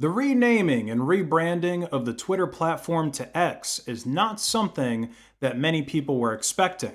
The renaming and rebranding of the Twitter platform to X is not something that many people were expecting.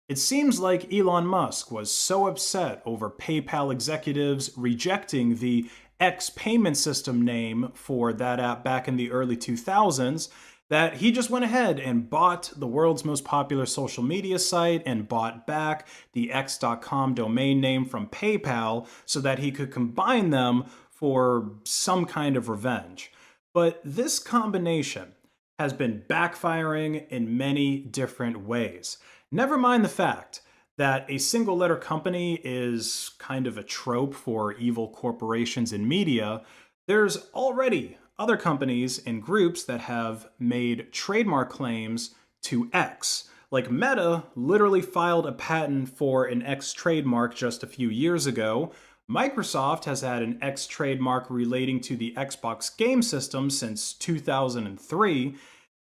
It seems like Elon Musk was so upset over PayPal executives rejecting the X payment system name for that app back in the early 2000s that he just went ahead and bought the world's most popular social media site and bought back the X.com domain name from PayPal so that he could combine them for some kind of revenge. But this combination has been backfiring in many different ways. Never mind the fact that a single letter company is kind of a trope for evil corporations and media. There's already other companies and groups that have made trademark claims to X. Like Meta literally filed a patent for an X trademark just a few years ago. Microsoft has had an X trademark relating to the Xbox game system since 2003.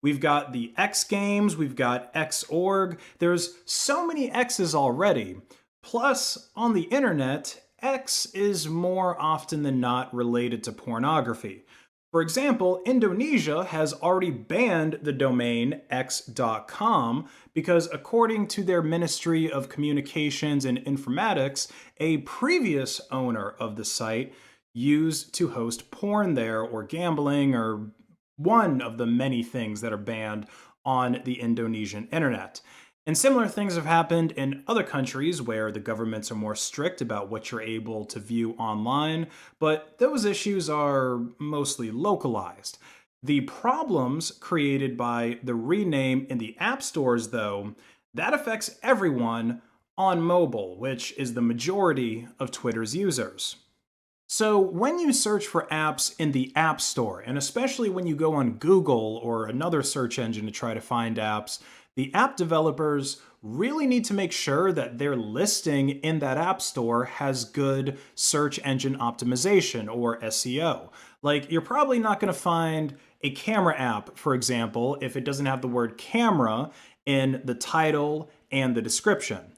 We've got the X Games, we've got Xorg. There's so many X's already. Plus, on the internet, X is more often than not related to pornography. For example, Indonesia has already banned the domain x.com because, according to their Ministry of Communications and Informatics, a previous owner of the site used to host porn there or gambling or one of the many things that are banned on the Indonesian internet. And similar things have happened in other countries where the governments are more strict about what you're able to view online, but those issues are mostly localized. The problems created by the rename in the app stores, though, that affects everyone on mobile, which is the majority of Twitter's users. So when you search for apps in the App Store, and especially when you go on Google or another search engine to try to find apps, the app developers really need to make sure that their listing in that app store has good search engine optimization, or SEO. Like, you're probably not going to find a camera app, for example, if it doesn't have the word camera in the title and the description.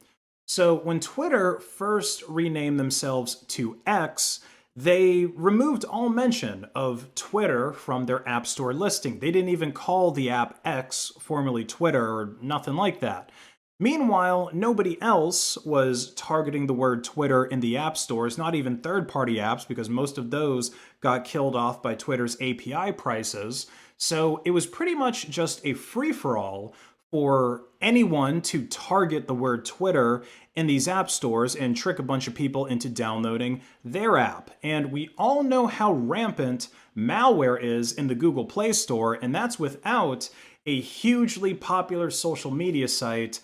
So when Twitter first renamed themselves to X, they removed all mention of Twitter from their App Store listing. They didn't even call the app X, formerly Twitter, or nothing like that. Meanwhile, nobody else was targeting the word Twitter in the app stores, not even third-party apps, because most of those got killed off by Twitter's API prices. So it was pretty much just a free-for-all for anyone to target the word Twitter in these app stores and trick a bunch of people into downloading their app. And we all know how rampant malware is in the Google Play Store, and that's without a hugely popular social media site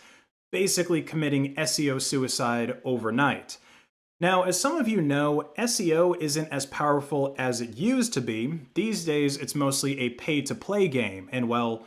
basically committing SEO suicide overnight. Now, as some of you know, SEO isn't as powerful as it used to be. These days, it's mostly a pay-to-play game, and well,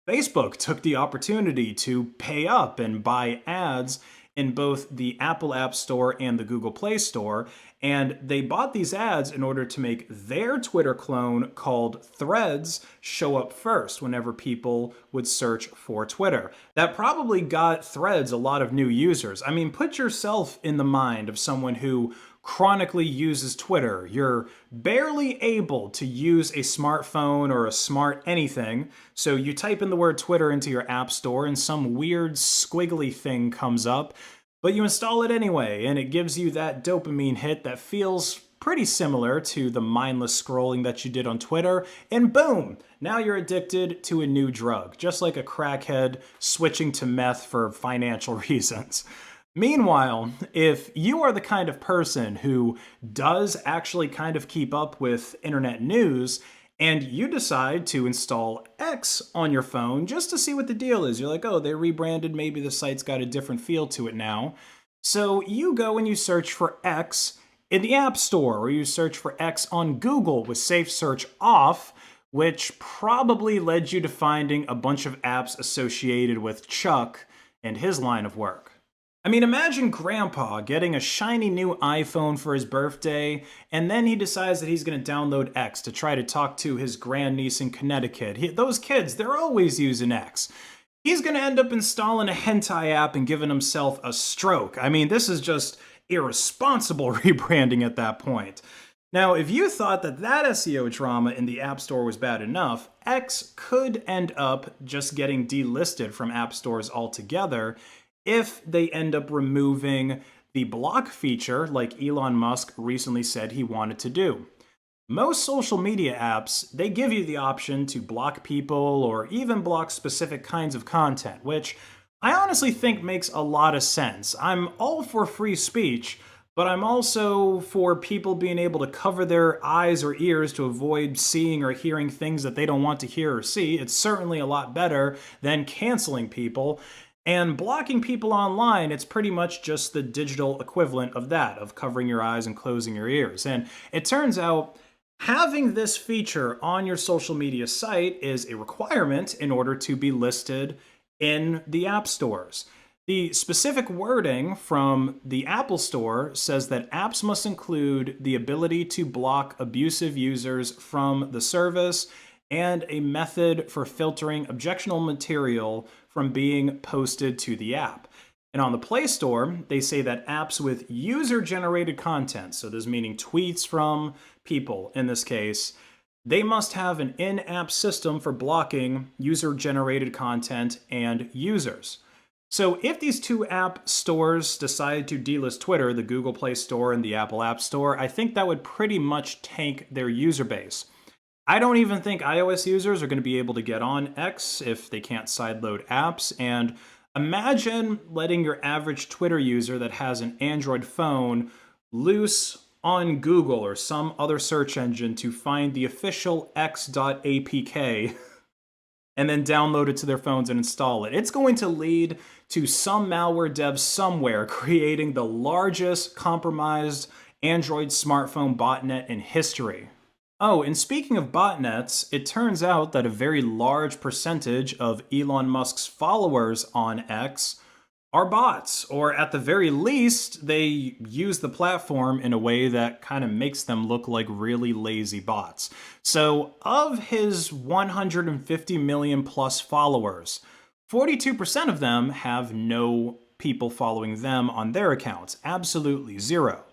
Facebook took the opportunity to pay up and buy ads in both the Apple App Store and the Google Play Store, and they bought these ads in order to make their Twitter clone called Threads show up first whenever people would search for Twitter. That probably got Threads a lot of new users. I mean, put yourself in the mind of someone who chronically uses Twitter. You're barely able to use a smartphone or a smart anything, so you type in the word Twitter into your app store and some weird squiggly thing comes up, but you install it anyway, and it gives you that dopamine hit that feels pretty similar to the mindless scrolling that you did on Twitter, and boom, now you're addicted to a new drug, just like a crackhead switching to meth for financial reasons. Meanwhile, if you are the kind of person who does actually kind of keep up with internet news, and you decide to install X on your phone just to see what the deal is, you're like, oh, they rebranded, maybe the site's got a different feel to it now. So you go and you search for X in the App Store, or you search for X on Google with Safe Search off, which probably led you to finding a bunch of apps associated with Chuck and his line of work. I mean, imagine Grandpa getting a shiny new iPhone for his birthday, and then he decides that he's going to download X to try to talk to his grandniece in Connecticut. Those kids, they're always using X. He's going to end up installing a hentai app and giving himself a stroke. I mean, this is just irresponsible rebranding at that point. Now, if you thought that SEO drama in the App Store was bad enough, X could end up just getting delisted from app stores altogether if they end up removing the block feature like Elon Musk recently said he wanted to do. Most social media apps, they give you the option to block people or even block specific kinds of content, which I honestly think makes a lot of sense. I'm all for free speech, but I'm also for people being able to cover their eyes or ears to avoid seeing or hearing things that they don't want to hear or see. It's certainly a lot better than canceling people. And blocking people online, it's pretty much just the digital equivalent of that, of covering your eyes and closing your ears. And it turns out having this feature on your social media site is a requirement in order to be listed in the app stores. The specific wording from the Apple Store says that apps must include the ability to block abusive users from the service and a method for filtering objectionable material from being posted to the app. And on the Play Store, they say that apps with user-generated content, so this meaning tweets from people in this case, they must have an in-app system for blocking user-generated content and users. So if these two app stores decide to delist Twitter, the Google Play Store and the Apple App Store, I think that would pretty much tank their user base. I don't even think iOS users are going to be able to get on X if they can't sideload apps. And imagine letting your average Twitter user that has an Android phone loose on Google or some other search engine to find the official x.apk and then download it to their phones and install it. It's going to lead to some malware dev somewhere creating the largest compromised Android smartphone botnet in history. Oh, and speaking of botnets, it turns out that a very large percentage of Elon Musk's followers on X are bots, or at the very least, they use the platform in a way that kind of makes them look like really lazy bots. So, of his 150 million plus followers, 42% of them have no people following them on their accounts, absolutely zero.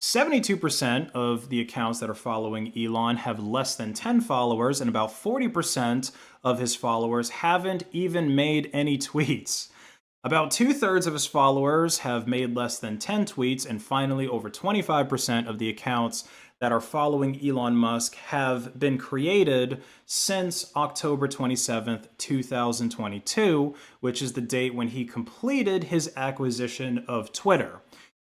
72% of the accounts that are following Elon have less than 10 followers, and about 40% of his followers haven't even made any tweets. About 2/3 of his followers have made less than 10 tweets, and finally, over 25% of the accounts that are following Elon Musk have been created since October 27th, 2022, which is the date when he completed his acquisition of Twitter.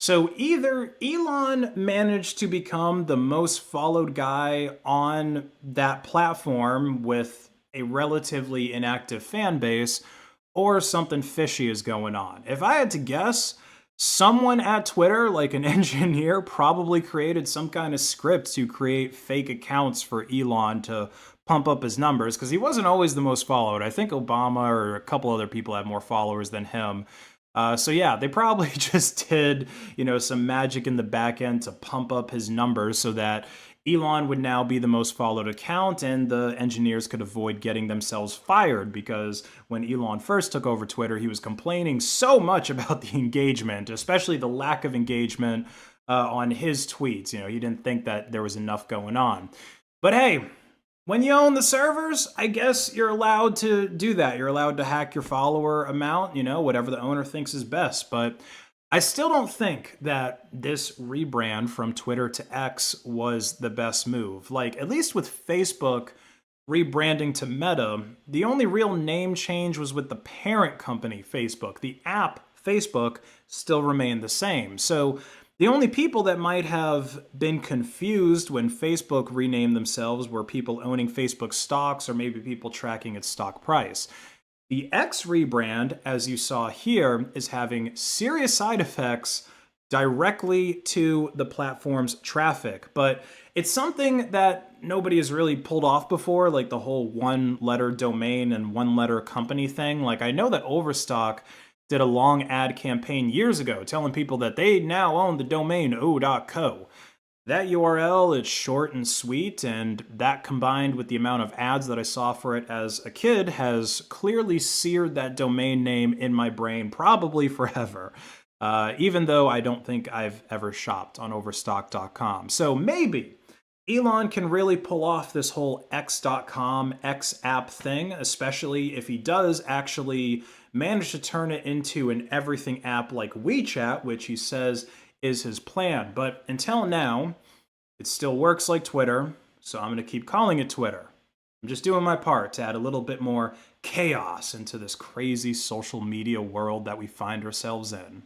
So either Elon managed to become the most followed guy on that platform with a relatively inactive fan base, or something fishy is going on. If I had to guess, someone at Twitter, like an engineer, probably created some kind of script to create fake accounts for Elon to pump up his numbers, because he wasn't always the most followed. I think Obama or a couple other people had more followers than him. So yeah, they probably just did, some magic in the back end to pump up his numbers so that Elon would now be the most followed account, and the engineers could avoid getting themselves fired, because when Elon first took over Twitter, he was complaining so much about the engagement, especially the lack of engagement on his tweets. He didn't think that there was enough going on. But hey, when you own the servers, I guess you're allowed to do that. You're allowed to hack your follower amount, whatever the owner thinks is best. But I still don't think that this rebrand from Twitter to X was the best move. Like, at least with Facebook rebranding to Meta, the only real name change was with the parent company, Facebook. The app, Facebook, still remained the same. So the only people that might have been confused when Facebook renamed themselves were people owning Facebook stocks, or maybe people tracking its stock price. The X rebrand, as you saw here, is having serious side effects directly to the platform's traffic. But it's something that nobody has really pulled off before, like the whole one-letter domain and one-letter company thing. Like, I know that Overstock did a long ad campaign years ago telling people that they now own the domain o.co. That URL is short and sweet, and that combined with the amount of ads that I saw for it as a kid has clearly seared that domain name in my brain, probably forever, even though I don't think I've ever shopped on Overstock.com. So maybe Elon can really pull off this whole X.com, X app thing, especially if he does actually manage to turn it into an everything app like WeChat, which he says is his plan. But until now, it still works like Twitter, so I'm going to keep calling it Twitter. I'm just doing my part to add a little bit more chaos into this crazy social media world that we find ourselves in.